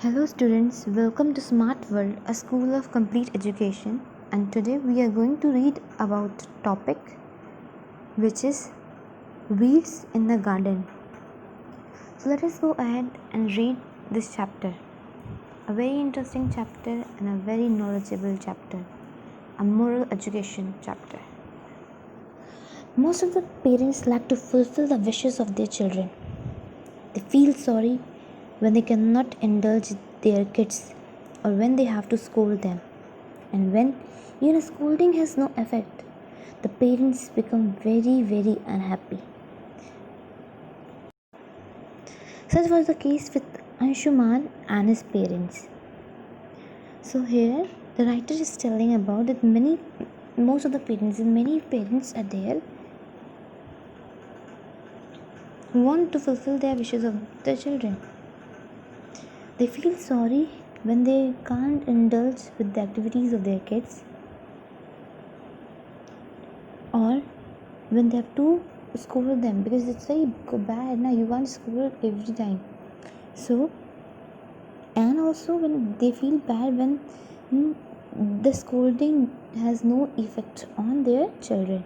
Hello students, welcome to Smart World, a school of complete education, and today we are going to read about topic which is weeds in the garden. So let us go ahead and read this chapter. A very interesting chapter and a very knowledgeable chapter, a moral education chapter. Most of the parents lack to fulfill the wishes of their children. They feel sorry when they cannot indulge their kids or when they have to scold them. And when even scolding has no effect, the parents become very unhappy. Such was the case with Anshuman and his parents. So here the writer is telling about that many parents are there who want to fulfill their wishes of their children. They feel sorry when they can't indulge with the activities of their kids, or when they have to scold them, because it's very bad now, you can't scold every time. So, and also when they feel bad when the scolding has no effect on their children.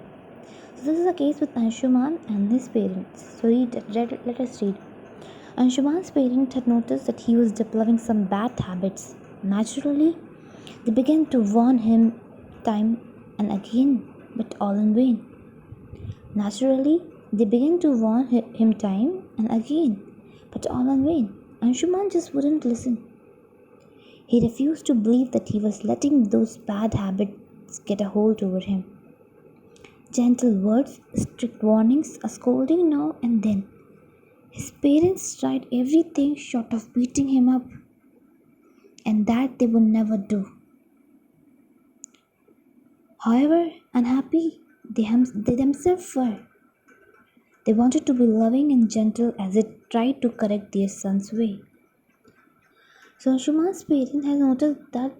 So this is the case with Anshuman and his parents. So let us read. Anshuman's parents had noticed that he was developing some bad habits. Naturally, they began to warn him time and again, but all in vain. Naturally, they began to warn him time and again, but all in vain. Anshuman just wouldn't listen. He refused to believe that he was letting those bad habits get a hold over him. Gentle words, strict warnings, a scolding now and then. His parents tried everything short of beating him up, and that they would never do. However unhappy they themselves were, they wanted to be loving and gentle as they tried to correct their son's way. So Anshuman's parents has noticed that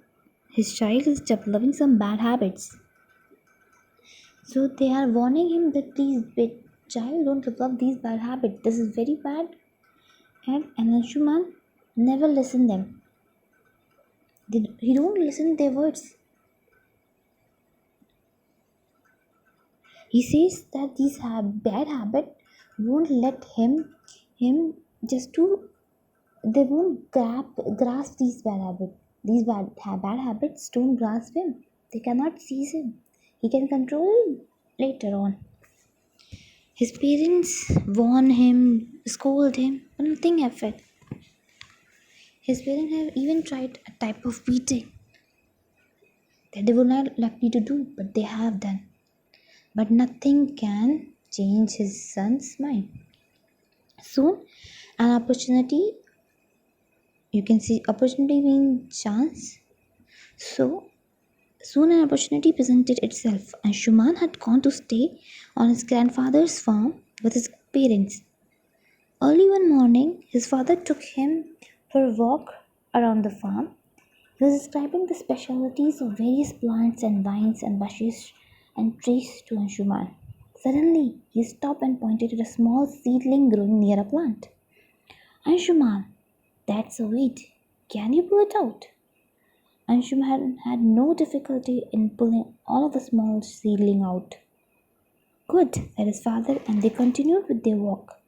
his child is developing some bad habits. So they are warning him that please, child, don't develop these bad habits. This is very bad. And Anshuman never listen them. He don't listen their words. He says that these bad habits won't let him just to, they won't grasp these bad habits. These bad habits don't grasp him. They cannot seize him. He can control him later on. His parents warn him, scold him, but nothing effect. His parents have even tried a type of beating that they were not likely to do, but they have done. But nothing can change his son's mind. Soon, an opportunity, you can see opportunity means chance. So, soon an opportunity presented itself, and Shuman had gone to stay on his grandfather's farm with his parents. Early one morning, his father took him for a walk around the farm. He was describing the specialities of various plants and vines and bushes and trees to Anshuman. Suddenly, he stopped and pointed at a small seedling growing near a plant. Anshuman, that's a weed. Can you pull it out? Anshuman had no difficulty in pulling all of the small seedling out. Good, said his father, and they continued with their walk.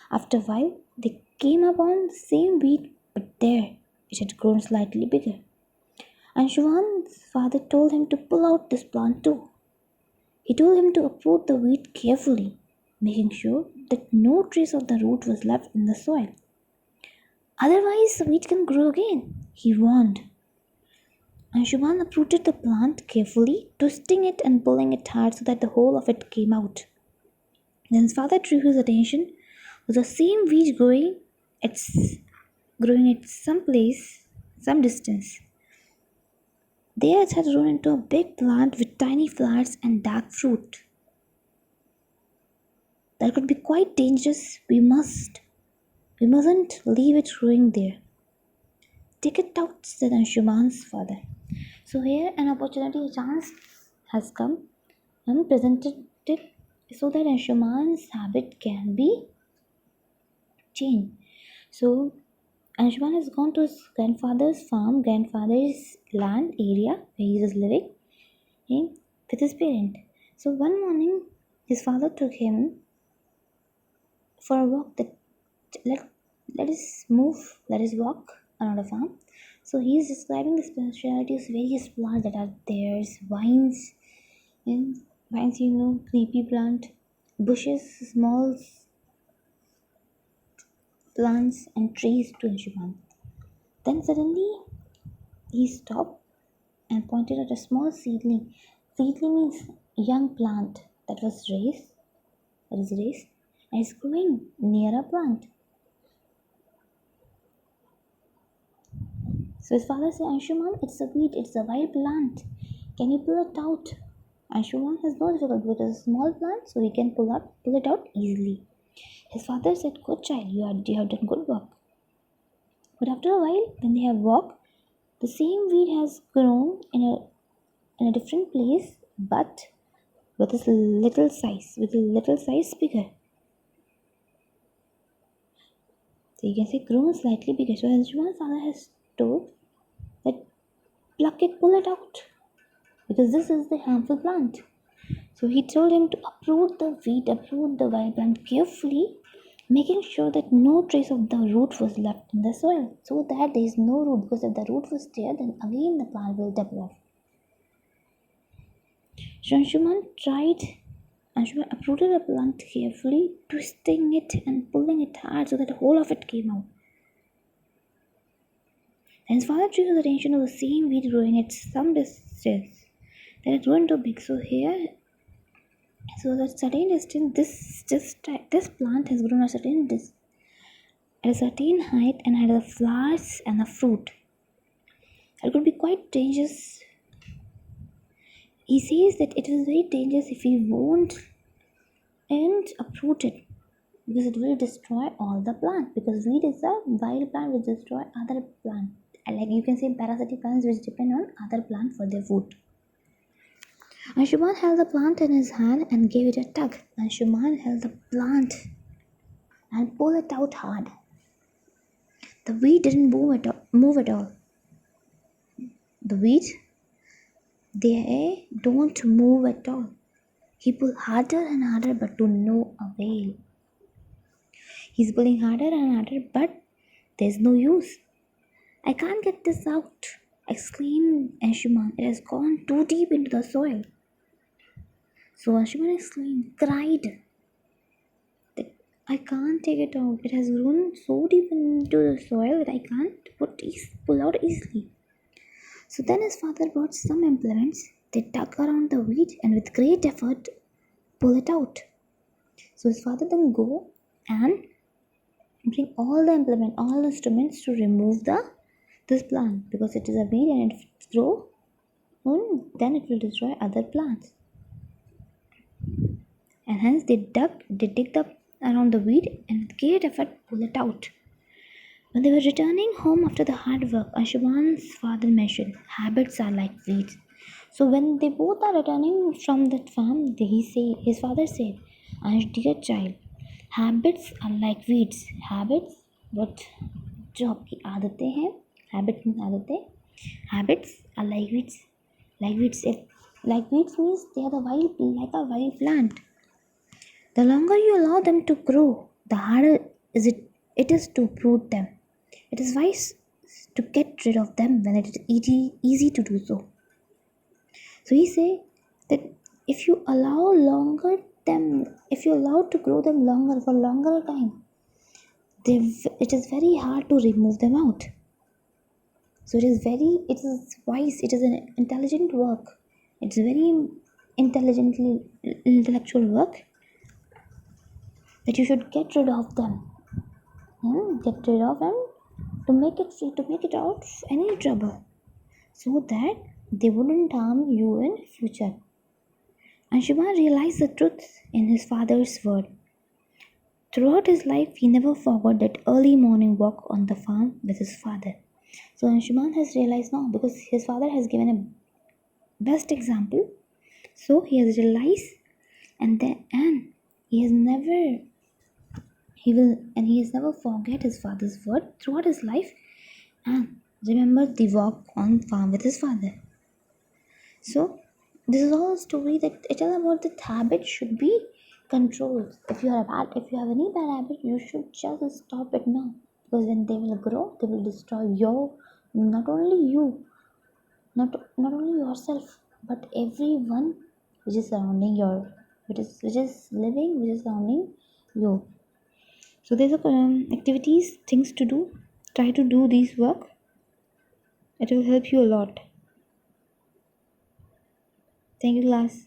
After a while, they came upon the same weed, but there it had grown slightly bigger. Anshuman's father told him to pull out this plant too. He told him to uproot the weed carefully, making sure that no trace of the root was left in the soil. Otherwise, the weed can grow again, he warned. Anshuman uprooted the plant carefully, twisting it and pulling it hard so that the whole of it came out. Then his father drew his attention to the same weed growing at some distance. There it had grown into a big plant with tiny flowers and dark fruit. That could be quite dangerous. We mustn't leave it growing there. Take it out, said Anshuman's father. So here an opportunity, a chance has come and presented it so that Anshuman's habit can be changed. So Anshuman has gone to his grandfather's farm, grandfather's land area where he was living with his parent. So one morning, his father took him for a walk. That let let us move, let us walk around a farm. So he is describing the specialities of various plants that are there, vines, and vines, creepy plant, bushes, small plants, and trees to Anshuman. Then suddenly he stopped and pointed at a small seedling. Seedling means young plant that is raised, and is growing near a plant. So his father said, Anshuman, it's a weed, it's a wild plant. Can you pull it out? Anshuman has no difficulty with a small plant, so he can pull it out easily. His father said, good child, you have done good work. But after a while, when they have walked, the same weed has grown in a different place, but with a little size bigger. So you can say grown slightly bigger. So Anshuman's father has told that pluck it, pull it out, because this is the harmful plant. So he told him to uproot the weed, uproot the wild plant carefully, making sure that no trace of the root was left in the soil, so that there is no root, because if the root was there, then again the plant will develop. So Anshuman uprooted the plant carefully, twisting it and pulling it hard so that the whole of it came out. Then his father drew his attention to the same weed growing at some distance. Then it grew too big. So at certain distance, this plant has grown at a certain height and had the flowers and the fruit. It could be quite dangerous. He says that it is very dangerous if we won't and uproot it, because it will destroy all the plant, because weed is a wild plant which destroy other plant, like you can say parasitic plants which depend on other plant for their food. Anshuman held the plant in his hand and gave it a tug. Anshuman held the plant and pulled it out hard. The weed didn't move at all. The weed, they don't move at all. He pulled harder and harder, but to no avail. He's pulling harder and harder, but there's no use. I can't get this out, exclaimed Anshuman. It has gone too deep into the soil. So Anshuman cried, that I can't take it out. It has grown so deep into the soil that I can't pull out easily. So then his father brought some implements. They dug around the weed and with great effort pull it out. So his father then go and bring all the instruments to remove this plant, because it is a weed and if it grows, then it will destroy other plants. And hence they digged up around the weed and with great effort pull it out. When they were returning home after the hard work, Anshuman's father mentioned, habits are like weeds. So when they both are returning from that farm, his father said, dear child, habits are like weeds. Habits, what जो आपकी आदतें हैं, habit means आदतें, habits are like weeds. Like weeds means they are like a wild plant. The longer you allow them to grow, the harder it is to uproot them. It is wise to get rid of them when it is easy to do so. So he say that if you allow to grow them longer for longer time, it is very hard to remove them out. So it is wise. It is an intelligent work. It's very intellectual work that you should get rid of them. Get rid of them to make it free, to make it out of any trouble, so that they wouldn't harm you in future. Anshuman realized the truth in his father's word. Throughout his life, he never forgot that early morning walk on the farm with his father. So Anshuman has realized now, because his father has given a best example. So he has realized, and he he has never forget his father's word throughout his life, and remember the walk on farm with his father. So this is all a story that it is about that habit should be controlled. If you have any bad habit, you should just stop it now. Because when they will grow, they will destroy your not only you, not only yourself, but everyone which is surrounding your which is living, which is surrounding you. So there's a activities, things to do. Try to do these work. It will help you a lot. Thank you, class.